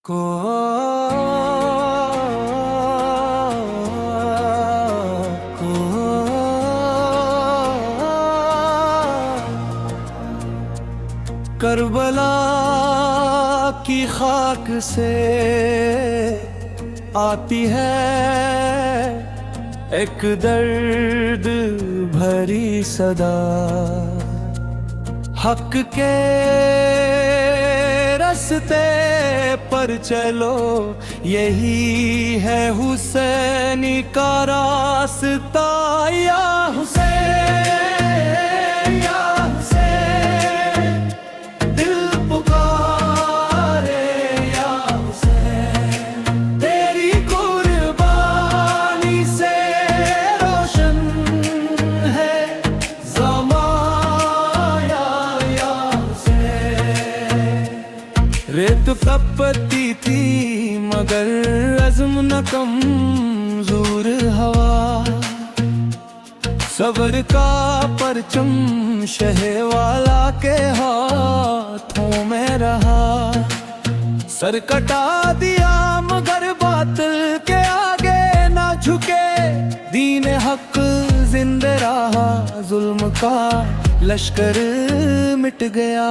को करबला की खाक से आती है एक दर्द भरी सदा। हक के रास्ते पर चलो, यही है हुसैनी का रास्ता। या हुसैन या हुसैन दिल पुकारे, या हुसैन तेरी कुर्बानी से रोशन है ज़माना। या हुसैन रेत कपती थी मगर अज़्म न कमज़ोर हवा। सब्र का परचम शहवाला के हाथों में रहा। सर कटा दिया मगर बातिल के आगे ना झुके। दीन हक जिंदा रहा, जुल्म का लश्कर मिट गया।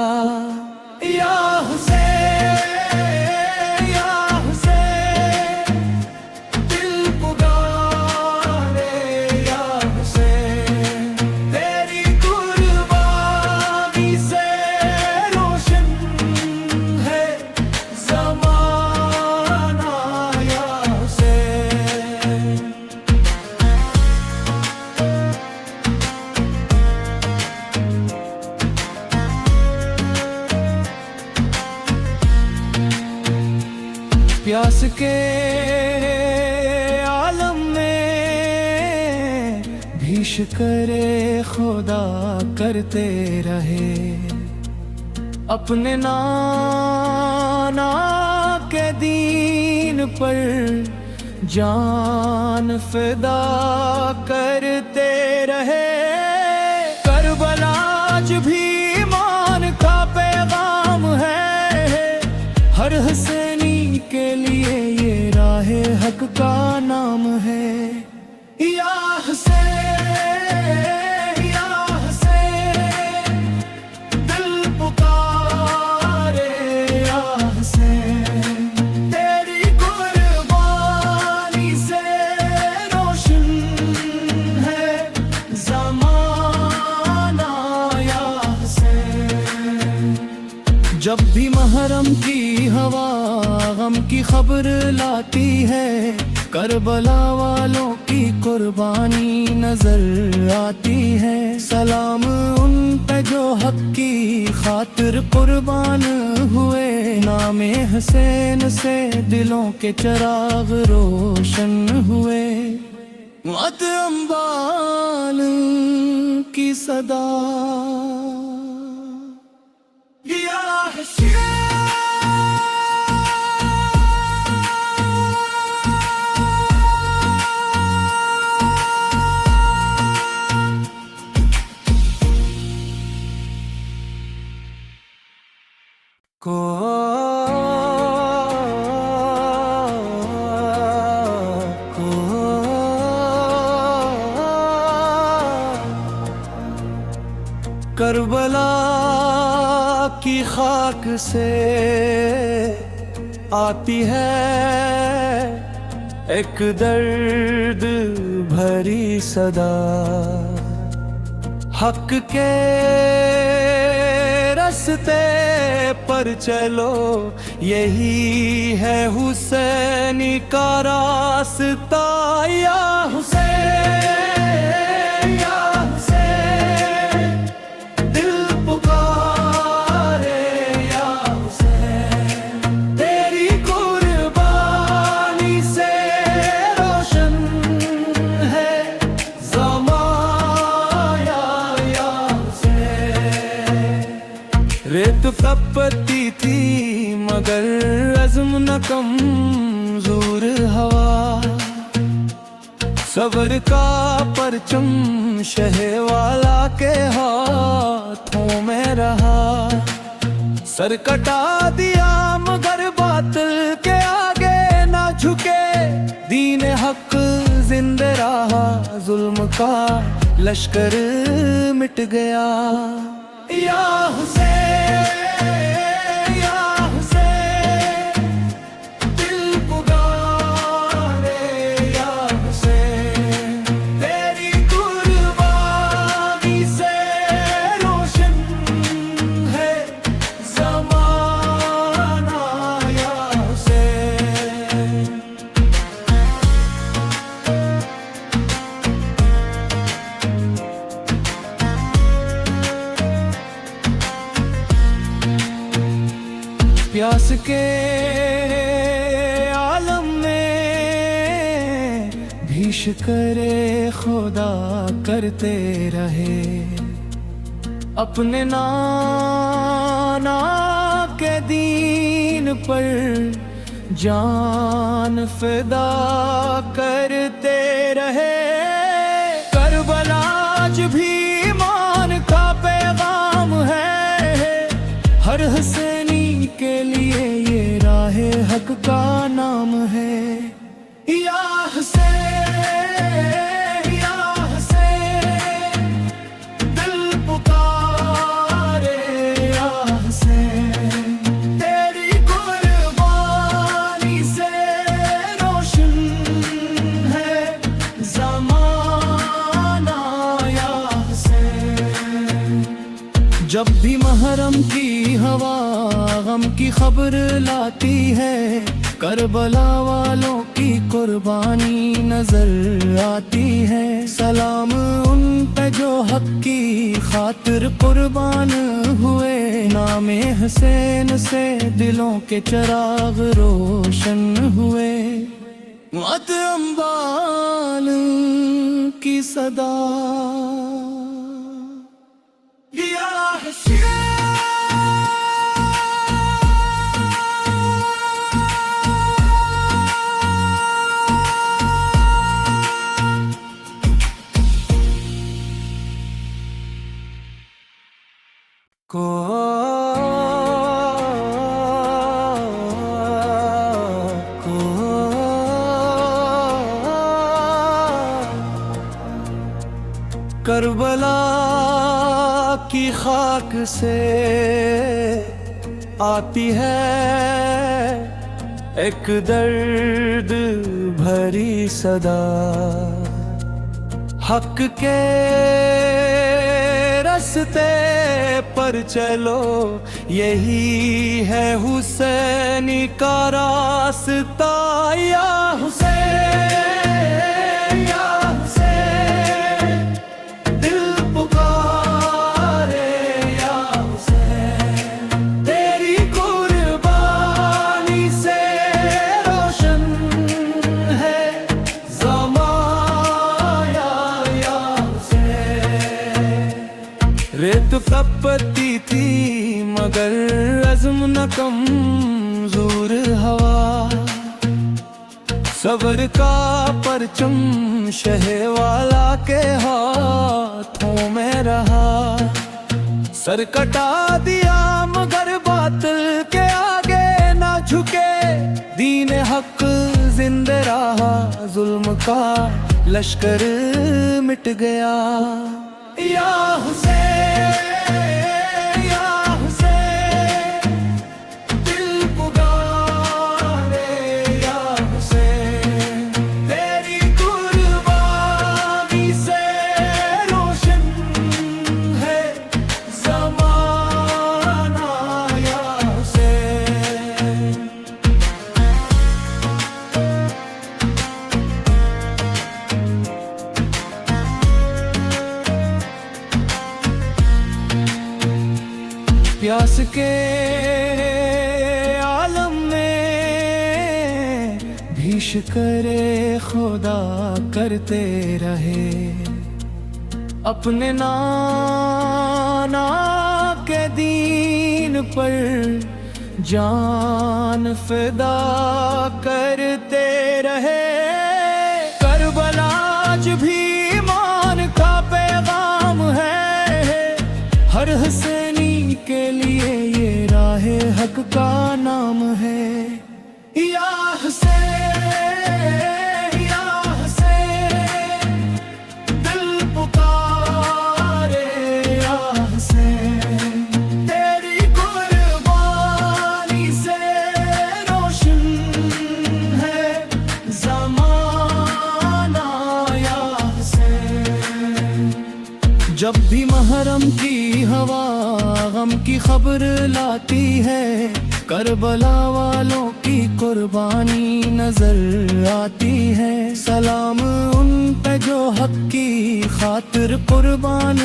या हुसैन या हुसैन दिल पुकारे, या हुसैन तेरी कुर्बानी से रोशन है ज़माना। या हुसैन प्यास के आलम में भीष करे खुदा करते रहे। अपने नाना के दीन पर जान फिदा करते रहे। करबला आज भी ईमान का पैगाम है। हर हुसैनी के लिए ये राहे हक का नाम है। या हुसैन या हुसैन दिल पुकारे, या हुसैन तेरी कुर्बानी से रोशन है ज़माना। या हुसैन जब भी महरम की हवा गम की खबर लाती है, करबला वालों की कुर्बानी नजर आती है। सलाम उन पे जो हक की खातिर कुर्बान हुए। नामे हुसैन से दिलों के चिराग रोशन हुए। मत अंबाल की सदा। या हुसैन को करबला की खाक से आती है एक दर्द भरी सदा। हक के रास्ते पर चलो, यही है हुसैनी का रास्ता। या हुसैन या हुसैन दिल पुकारे, या हुसैन तेरी कुर्बानी से रोशन है ज़माना। या हुसैन रेत कपती थी मगर अज़्म न कमज़ोर हवा। सब्र का परचम शहवाला के हाथों में रहा। सर कटा दिया मगर बातिल के आगे ना झुके, दीन हक जिंदा रहा, जुल्म का लश्कर मिट गया। या हुसैन या हुसैन दिल पुकारे, या हुसैन तेरी कुर्बानी से रोशन है ज़माना, या हुसैन। प्यास के आलम में भीष करे खुदा करते रहे, अपने नाना के दीन पर जान फिदा करते रहे। करबला आज भी ईमान का पैगाम है, हर हसैनी के लिए ये राहे हक का नाम है। या हुसैन या हुसैन दिल पुकारे, या हुसैन तेरी कुर्बानी से रोशन है ज़माना, या हुसैन। जब भी महरम की हवा गम की खबर लाती है, करबला वालों की कुर्बानी नजर आती है। सलाम उन पे जो हक की खातिर कुर्बान हुए, नामे हुसैन से दिलों के चिराग रोशन हुए। मत अंबाल की सदा, या हुसैन को करबला की खाक से आती है एक दर्द भरी सदा, हक के रास्ते पर चलो, यही है हुसैनी का रास्ता। या हुसैन या हुसैन दिल पुकारे, या हुसैन तेरी कुर्बानी से रोशन है ज़माना, या हुसैन। रेत तपती थी मगर अज़्म न कमज़ोर हवा, सबर का परचम शहवाला के हाथों में रहा। सर कटा दिया मगर बातिल के आगे ना झुके, दीन हक जिंदा रहा, जुल्म का लश्कर मिट गया। या हुसैन या हुसैन दिल पुकारे, या हुसैन तेरी कुर्बानी से रोशन है ज़माना, या हुसैन। प्यास के आलम में भीष करे खुदा करते रहे, अपने नाना के दीन पर जान फिदा करते रहे। करबला आज भी ईमान का पैगाम है, हर हसैनी के लिए ये राहे हक का नाम है। जब भी महरम की हवा गम की खबर लाती है, करबला वालों की कुर्बानी नजर आती है। सलाम उन पे जो हक की खातिर कुर्बान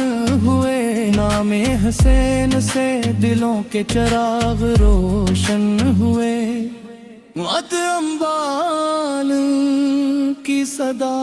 हुए, नामे हुसैन से दिलों के चिराग रोशन हुए। मत अंबाल की सदा